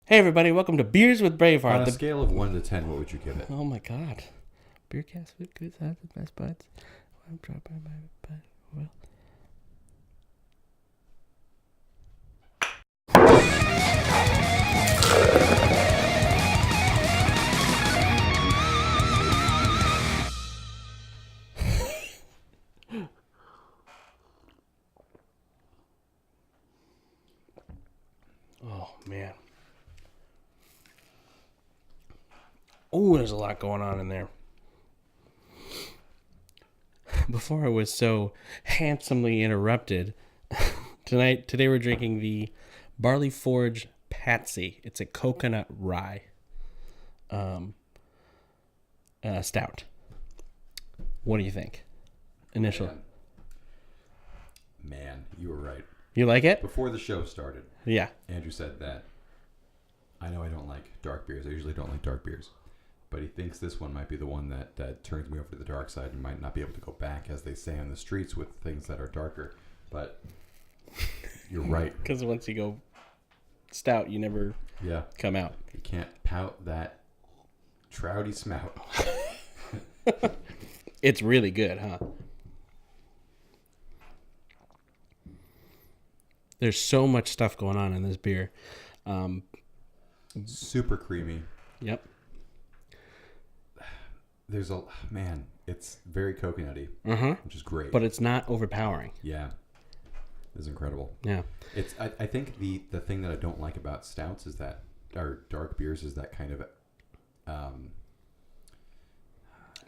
Hey everybody, welcome to Beers with Braveheart. On a scale of 1 to 10, what would you give it? Oh my god. Beer cast with good sides and best buds. I'm dropped by my butt. Well. Oh man. Oh, there's a lot going on in there. Before I was so handsomely interrupted, today we're drinking the Barley Forge Patsy. It's a coconut-rye stout. What do you think? Initial. Man, you were right. You like it? Before the show started, Yeah. Andrew said that I know I don't like dark beers. I usually don't like dark beers. But he thinks this one might be the one that turns me over to the dark side and might not be able to go back, as they say on the streets, with things that are darker. But you're right. Because once you go stout, you never come out. You can't pout that trouty smout. It's really good, huh? There's so much stuff going on in this beer. Super creamy. Yep. There's it's very coconutty, which is great. But it's not overpowering. Yeah. It's incredible. Yeah. I think the thing that I don't like about stouts is that, or dark beers, is that kind of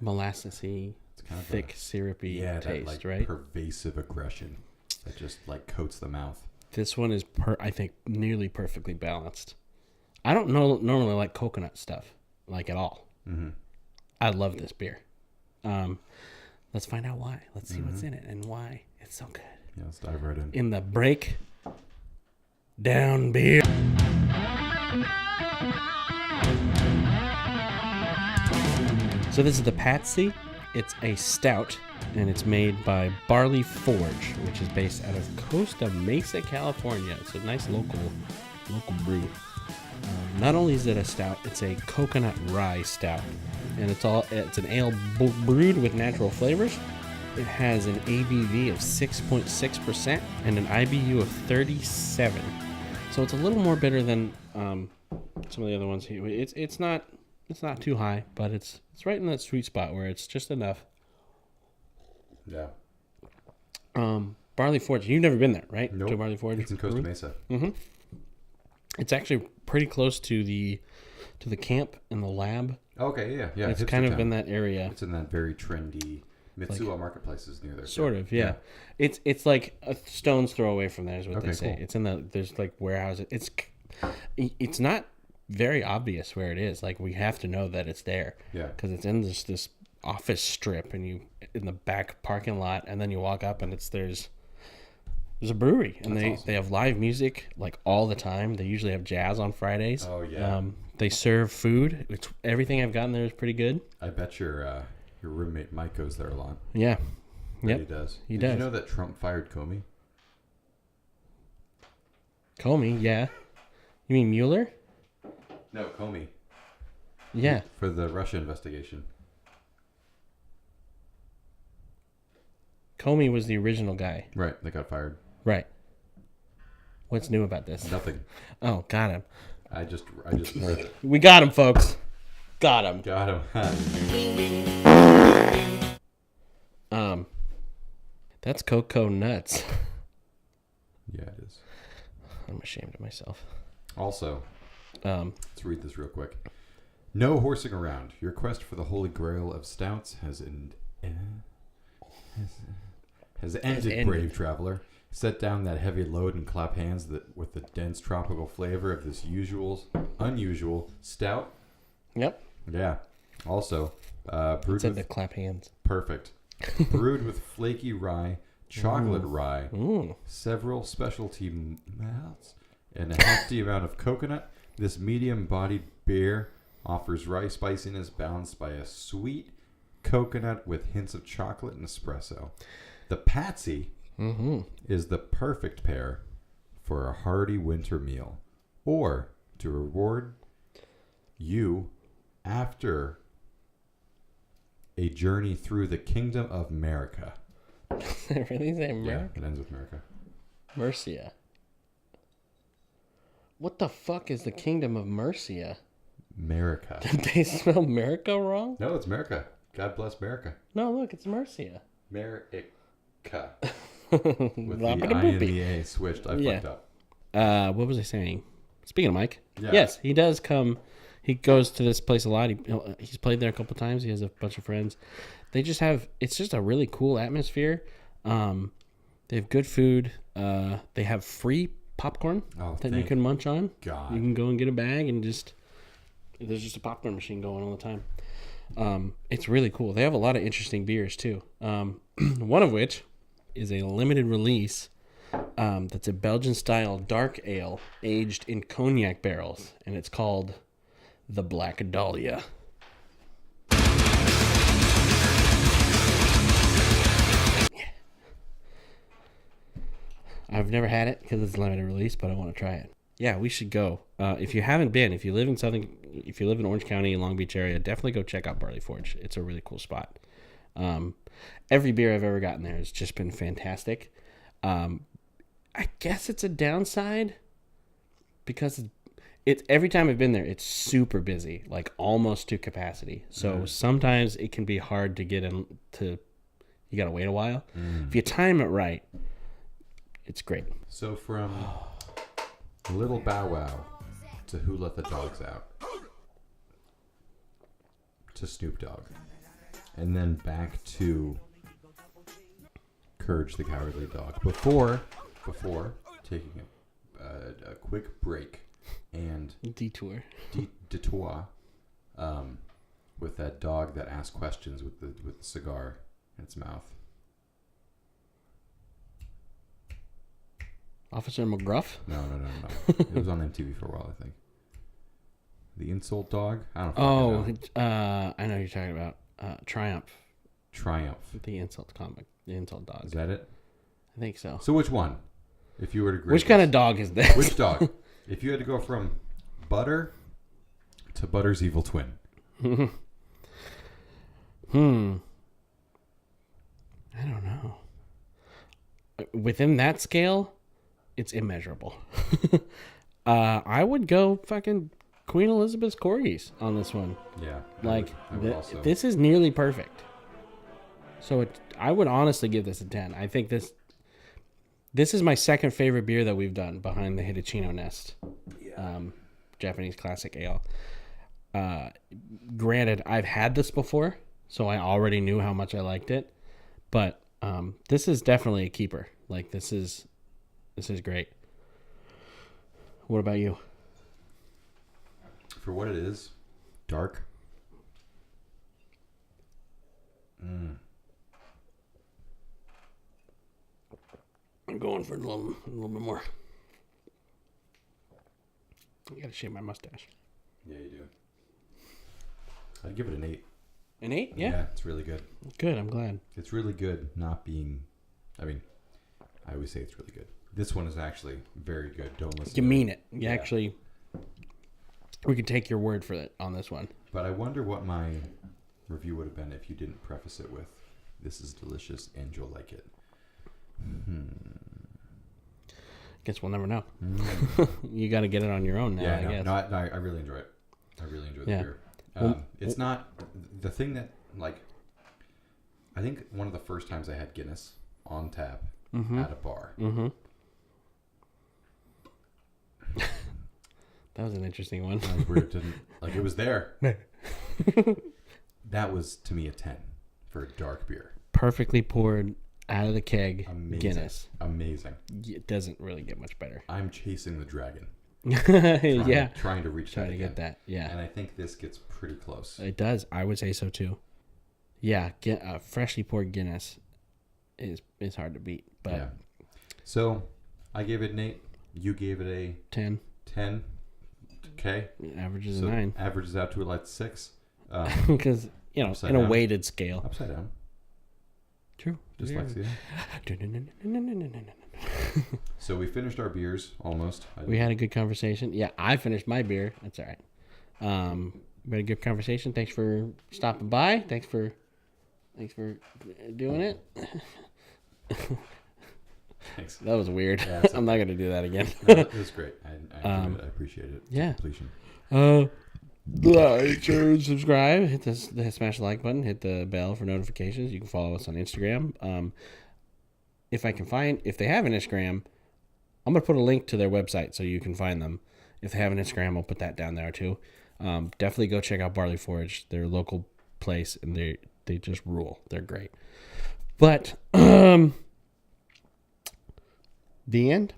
Molassesy, it's kind of thick, syrupy taste, that, like, right? pervasive aggression that just like coats the mouth. This one is, I think, nearly perfectly balanced. I don't normally like coconut stuff, like, at all. Mm-hmm. I love this beer. Let's find out why. Let's see what's in it and why it's so good. Yeah, let's dive right in. In the break down beer. So this is the Patsy. It's a stout, and it's made by Barley Forge, which is based out of Costa Mesa, California. It's a nice local brew. Not only is it a stout, it's a coconut-rye stout, and it's an ale brewed with natural flavors. It has an ABV of 6.6% and an IBU of 37. So it's a little more bitter than some of the other ones. It's not too high, but it's right in that sweet spot where it's just enough. Yeah. Barley Forge. You've never been there, right? Nope. To Barley Forge. It's in Costa Mesa. Mm-hmm. It's actually pretty close to the camp and the lab. Okay, yeah. It's kind of in that area. It's in that very trendy Mitsuo Marketplace is near there. Sort of, yeah. It's like a stone's throw away from there is what they say. Cool. It's in there's like warehouses. It's not very obvious where it is. Like, we have to know that it's there. Yeah. Because it's in this office strip, and you in the back parking lot, and then you walk up, and there's a brewery, and they have live music like all the time. They usually have jazz on Fridays. Oh yeah. They serve food. Everything I've gotten there is pretty good. I bet your roommate Mike goes there a lot. Yeah. Yep. He does. Did you know that Trump fired Comey? Comey, yeah. You mean Mueller? No, Comey. Yeah. For the Russia investigation. Comey was the original guy. Right, that got fired. Right. What's new about this? Nothing. Oh, got him. I just heard it. We got him, folks. Got him. Got him. That's Cocoa Nuts. Yeah, it is. I'm ashamed of myself. Also, let's read this real quick. No horsing around. Your quest for the holy grail of stouts has ended, brave traveler. Set down that heavy load and clap hands with the dense tropical flavor of this unusual stout. Yep. Yeah. Also, brewed Said with the clap hands. perfect. Brewed with flaky rye, chocolate rye, several specialty malts, and a hefty amount of coconut. This medium-bodied beer offers rye spiciness balanced by a sweet coconut with hints of chocolate and espresso. The Patsy is the perfect pair for a hearty winter meal, or to reward you after a journey through the kingdom of America. Does it really say America? Yeah, it ends with America. Mercia. What the fuck is the kingdom of Mercia? America. Did they spell America wrong? No, it's America. God bless America. No, look, it's Mercia. America. With the I and the A switched, I fucked up. What was I saying? Speaking of Mike, Yeah. yes, he does come. He goes to this place a lot. He's played there a couple times. He has a bunch of friends. They just have. It's just a really cool atmosphere. They have good food. They have free popcorn that you can munch on. God. You can go and get a bag and just. There's just a popcorn machine going all the time. It's really cool. They have a lot of interesting beers too. One of which is a limited release. That's a Belgian-style dark ale aged in cognac barrels, and it's called the Black Dahlia. I've never had it because it's limited release, but I want to try it. Yeah, we should go. If you haven't been, if you live in Orange County, Long Beach area, definitely go check out Barley Forge. It's a really cool spot. Every beer I've ever gotten there has just been fantastic. I guess it's a downside because it's every time I've been there, it's super busy, like almost to capacity. So sometimes it can be hard to get in to. You gotta wait a while. If you time it right, it's great. So from Little Bow Wow to Who Let the Dogs Out to Snoop Dogg, and then back to Courage the Cowardly Dog. Before taking a quick break and detour with that dog that asks questions with the cigar in its mouth. Officer McGruff? No. It was on MTV for a while, I think. The Insult Dog? I don't know. I know who you're talking about. Triumph. The insult comic. The insult dog. Is that it? I think so. So which one? If you were to grade which kind of dog is this? Which dog? If you had to go from Butter to Butter's evil twin. I don't know. Within that scale, it's immeasurable. I would go fucking Queen Elizabeth's corgis on this one. Yeah. Like, I would also. This is nearly perfect. So I would honestly give this a 10. I think this is my second favorite beer that we've done behind the Hitachino Nest. Yeah. Japanese classic ale. Granted, I've had this before, so I already knew how much I liked it. But this is definitely a keeper. Like, this is great. What about you? For what it is, dark. I'm going for a little bit more. I gotta shave my mustache. Yeah, you do. I'd give it an 8. An 8? Yeah. Yeah, it's really good. Good, I'm glad. It's really good not being... I mean, I always say it's really good. This one is actually very good. Don't listen You to mean it. You actually... We could take your word for it on this one. But I wonder what my review would have been if you didn't preface it with, "This is delicious and you'll like it." Guess we'll never know. You got to get it on your own now, I guess. No, I really enjoy it. I really enjoy the beer. It's not... The thing that, like... I think one of the first times I had Guinness on tap at a bar. Mm-hmm. That was an interesting one. Where it didn't... Like, it was there. That was, to me, a 10 for a dark beer. Perfectly poured out of the keg. Amazing. Guinness. Amazing. It doesn't really get much better. I'm chasing the dragon. Trying to reach Trying to get that. Yeah. And I think this gets pretty close. It does. I would say so too. Yeah, freshly poured Guinness is hard to beat. But yeah. So I gave it an 8. You gave it a 10. 10. Okay. Average is a 9. Averages out to like 6. Because in a weighted scale. Upside down. True. Dyslexia. So we finished our beers almost. We had a good conversation. Yeah, I finished my beer. That's all right. We had a good conversation. Thanks for stopping by. Thanks for doing it. Thanks. That was weird. Yeah, I'm not gonna do that again. No, it was great. I appreciate it. Yeah. Completion. Like, share, and subscribe. Smash the like button. Hit the bell for notifications. You can follow us on Instagram. If they have an Instagram, I'm gonna put a link to their website so you can find them. If they have an Instagram, I'll put that down there too. Definitely go check out Barley Forge. They're a local place and they just rule. They're great. But the end.